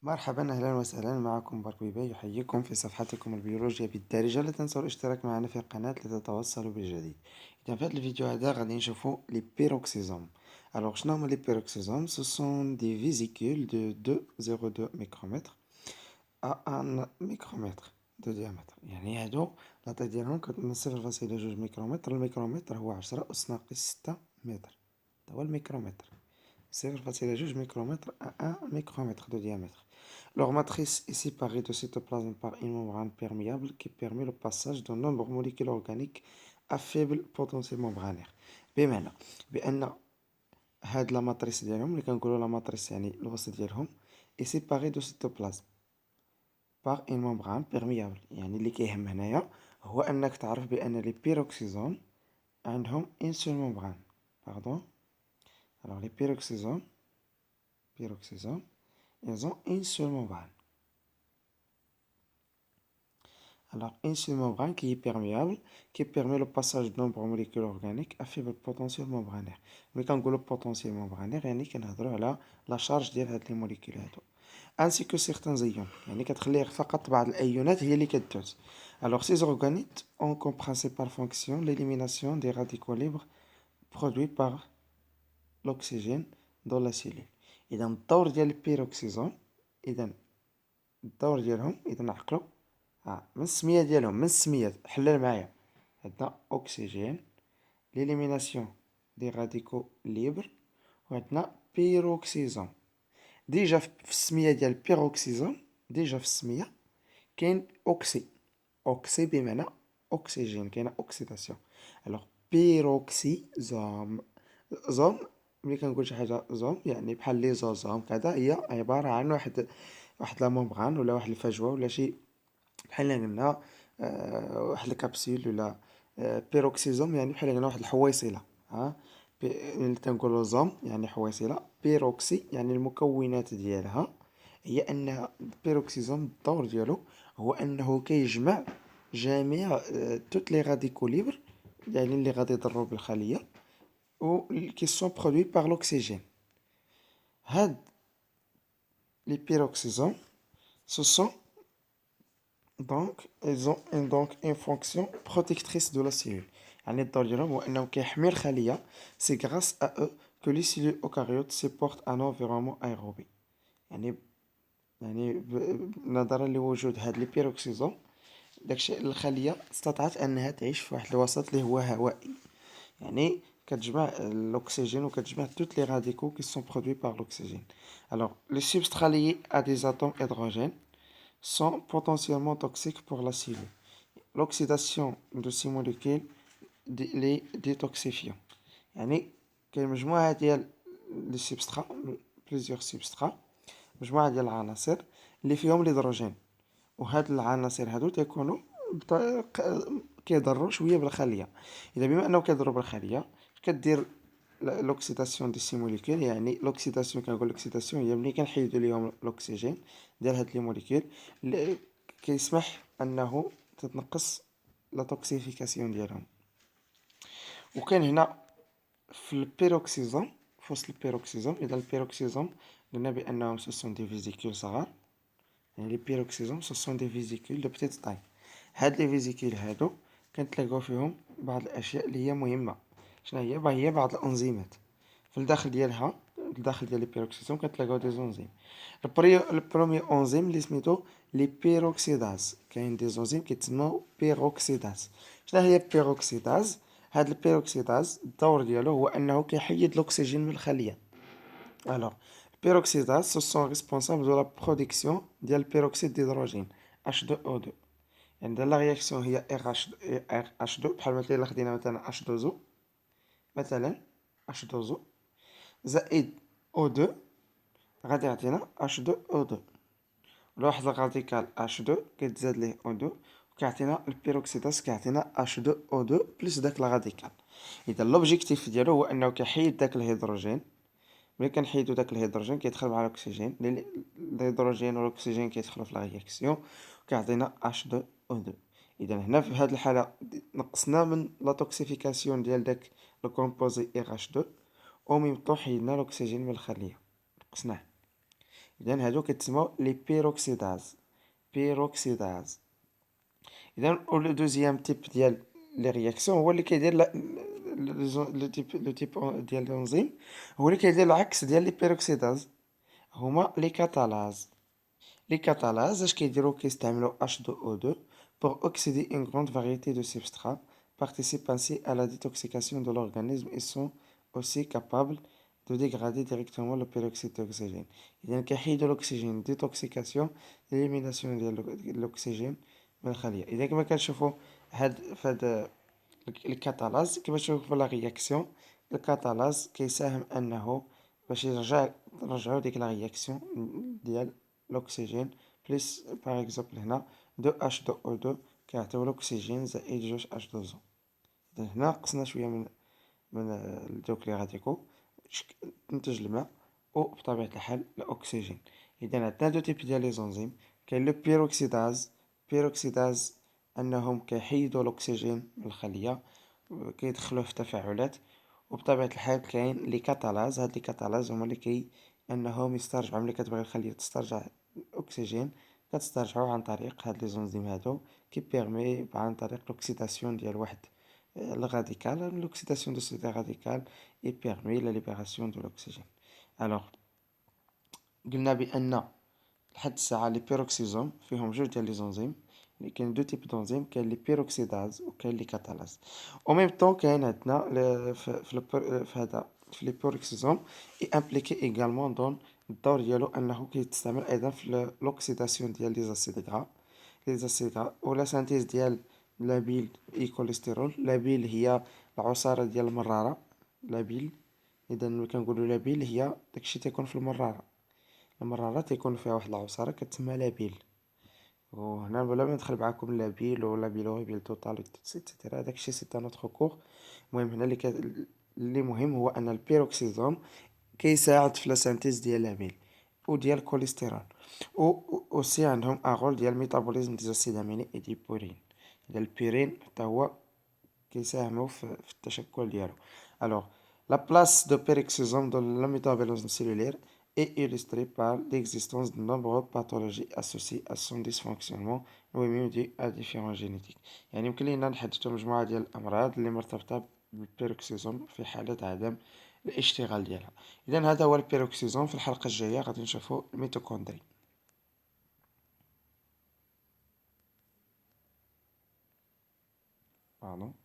مرحبا أهلا وسهلا معكم بارك يحييكم في صفحتكم البيولوجيا بالدارجة. لا تنسوا الاشتراك معنا في القناة لتتوصلوا بالجديد. إذا في هذا الفيديو هذا غادي نشوفوا لي بيروكسيزوم. Alors شنو هما لي بيروكسيزوم؟ Ce sont des vésicules de 2,02 micromètres à 1 micromètre de diamètre. يعني هادو لاطي ديالهم من 0,2 ميكرومتر. الميكرومتر هو 10 أس ناقص 6 متر، هذا هو الميكرومتر. 0,2 micromètre à 1 micromètre de diamètre. Leur matrice est séparée de cytoplasme par une membrane perméable qui permet le passage de nombreuses molécules organiques à faible potentiel membranaire. بمعنى بأن هاد لا ماتريس ديالهم اللي كنقولوا لا ماتريس يعني الوسط ديالهم est séparée de cytoplasme par une membrane perméable. يعني اللي كيهم هنايا هو أنك تعرف بأن لي بيروكسيزوم عندهم une seule membrane. Pardon. Alors les peroxysomes, ils ont une seule membrane. Alors une seule membrane qui est perméable, qui permet le passage de nombreuses molécules organiques à faible potentiel membranaire. Mais quand on le potentiel membranaire, يعني كنهضروا على la charge ديال هاد les molécules هادو. Ainsi que certains ions. يعني كتخلي فقط بعض الأيونات هي اللي كدوز. Alors ces organites ont comme principale fonction l'élimination des radicaux libres produits par l'oxygène dans la cellule. إذا الدور ديال البيروكسيزوم، إذا الدور ديالهم إذا عقلوا من السمية ديالهم، من السمية حلل معايا. عندنا أكسجين، ليليميناسيون دي راديكو ليبر، وعندنا بيروكسيزوم. ديجا في السمية ديال بيروكسيزوم، ديجا في السمية كاين أوكسي. أوكسي بمعنى أكسجين، كاينة أوكسيداسيون. ألوغ بيروكسيزوم، زوم ملي كنقول شي حاجة زوم يعني بحال لي زوزوم كذا، هي عبارة عن واحد لا ممبغان ولا واحد الفجوة ولا شي بحال قلنا واحد الكابسول ولا بيروكسيزوم يعني بحال قلنا واحد الحويصلة. ها اللي تنقولو زوم يعني حويصلة، بيروكسي يعني المكونات ديالها هي ان البيروكسيزوم الدور ديالو هو انه كيجمع جميع توت لي راديكو ليبر يعني اللي غادي يضروا بالخلية و qui sont produits par l'oxygène. هاد les peroxysomes, ce sont ils ont une fonction protectrice de la cellule. يعني الدور ديالهم هو انه كيحمي الخلية. c'est grâce à eux que les cellules eucaryotes supportent un environnement aérobie. يعني نظرا لوجود هاد لي بيروكسيزوم داكشي الخلية استطاعت انها تعيش في واحد الوسط اللي هو هوائي. يعني كتجمع l'oxygène ou كتجمع toutes les radicaux qui sont produits par l'oxygène. Alors, les substrats liés à des atomes hydrogènes sont potentiellement toxiques pour la cellule. L'oxydation de ces molécules les détoxifiant. يعني كاين مجموعة ديال لي سبسترا، plusieurs سبسترا، مجموعة ديال العناصر اللي فيهم الهيدروجين، وهاد العناصر هادو تيكونوا كيضروا شويه بالخليه. اذا بما انه كيضروا بالخليه كدير لوكسيداسيون دي سي موليكول. يعني لوكسيداسيون كنقول لوكسيداسيون هي ملي كنحيدوا ليهم الاكسجين ديال هاد لي موليكول اللي كيسمح انه تتنقص لا توكسيفيكاسيون ديالهم. وكاين هنا في البيروكسيزوم، في وسط البيروكسيزوم، اذا البيروكسيزوم قلنا بانهم سوسون دي فيزيكول صغار. يعني لي بيروكسيزوم سوسون دي فيزيكول دو بتيت طاي. هاد لي فيزيكول هادو كنتلاقاو فيهم بعض الاشياء اللي هي مهمه. شنو هي بعض الانزيمات في الداخل ديالها. الداخل ديال لي بيروكسيزوم كنتلاقاو دي زونزيم. البروميي انزيم اللي سميتو لي بيروكسيداز. كاين دي زونزيم كيتسموا بيروكسيداز. شنو هي بيروكسيداز؟ هاد البيروكسيداز الدور ديالو هو انه كيحيد الاكسجين من الخليه. Alors, les peroxydases ce sont responsables de la production ديال البيروكسيد d'hydrogène H2O2. يعني لا رياكسيون هي RH2 بحال مثلا الا خدينا مثلا H2O مثلا H2O زائد O2 غادي يعطينا H2O2. ولا واحد الراديكال H2 كيتزاد ليه O2 وكيعطينا البيروكسيداز كيعطينا H2O2 بلس داك الراديكال. اذا لوبجيكتيف ديالو هو انه كيحيد داك الهيدروجين. ملي كنحيدو داك الهيدروجين كيدخل مع الاكسجين، الهيدروجين والاكسجين كيدخلوا في لا رياكسيون وكيعطينا H2O2. اذا هنا في هذه الحاله نقصنا من لا توكسيفيكاسيون ديال داك لو كومبوزي RH2 او ميم طون حيدنا الاكسجين من الخليه، نقصناه. إذن هادو كيتسموا لي بيروكسيداز. إذن لو دوزيام تيب ديال لي رياكسيون هو اللي كيدير لو تيب ديال الانزيم هو اللي كيدير العكس ديال لي بيروكسيداز، هما لي كاتالاز. Les catalases, كيستعملوا H2O2 pour oxyder une grande variété de substrats, participent ainsi à la détoxication de l'organisme et sont aussi capables de dégrader directement le peroxyde d'oxygène. إذا كيحيدوا الأكسجين détoxication l'élimination ديال الأكسجين من الخلية. إذا كما كنشوفوا فهاد الكاتالاز كما تشوفوا في لا رياكسيون، الكاتالاز كيساهم أنه باش نرجعو ديك لا رياكسيون ديال الأكسجين بليس باغ اكزومبل هنا 2H2O2 كيعطيو الأكسجين زائد 2H2O. إذا هنا نقصنا شوية من دوك لي غاديكو تنتج الماء وبطبيعة الحال الأكسجين. إذا عندنا دو تيب ديال لي زونزيم، كاين لو بيروكسيداز أنهم كيحيدو الأكسجين من الخلية كيدخلوه في تفاعلات، وبطبيعة الحال كاين لي كاتالاز. هاد لي كاتالاز هما اللي أنهم يسترجعو ملي كتبغي الخلية تسترجع الأكسجين كتسترجعو عن طريق هاد لي زونزيم هادو كيبيرمي عن طريق l'oxydation ديال واحد الغاديكال. l'oxydation de ce radical et permet la libération de l'oxygène. alors قلنا بأن لحد الساعة لي بيروكسيزوم فيهم جوج ديال لي زونزيم، كاين دو تيب دونزيم، كاين لي بيروكسيداز وكاين لي كاتالاز. او ميم طون كاين عندنا في لي بيروكسيزوم اي امبليكي ايغالمون دون الدور ديالو انه كيتستعمل ايضا في لوكسيداسيون ديال لي زاسيد غرا ولا سانتيز ديال لابيل اي كوليسترول. لابيل هي العصارة ديال المرارة، لابيل. اذا ملي كنقولوا لابيل هي داكشي تيكون في المرارة، المرارة تيكون فيها واحد العصارة كتسمى لابيل. وهنا بلا ما ندخل معاكم لابيل ولا بيل توتال اكسيتيرا، داكشي سي ان اوتر كور. المهم هنا اللي مهم هو ان البيروكسيزوم كيساعد في لا سانتيز ديال لابيل وديال الكوليسترول، و سي عندهم ان رول ديال ميتابوليزم دي زاسيد اميني اي دي بورين. اذا البيرين حتى هو كيساهموا في التشكل ديالو. الوغ لا بلاس دو بيروكسيزوم dans le métabolisme cellulaire est illustrée par l'existence de nombreuses pathologies associées à son dysfonctionnement ou dues à différents génétiques. يعني يمكن لينا نحددو مجموعة ديال الأمراض اللي مرتبطة بالبيروكسيزوم في حالة عدم الاشتغال ديالها. إذا هذا هو البيروكسيزوم. في الحلقة الجاية غادي نشوفو الميتوكوندري. Pardon.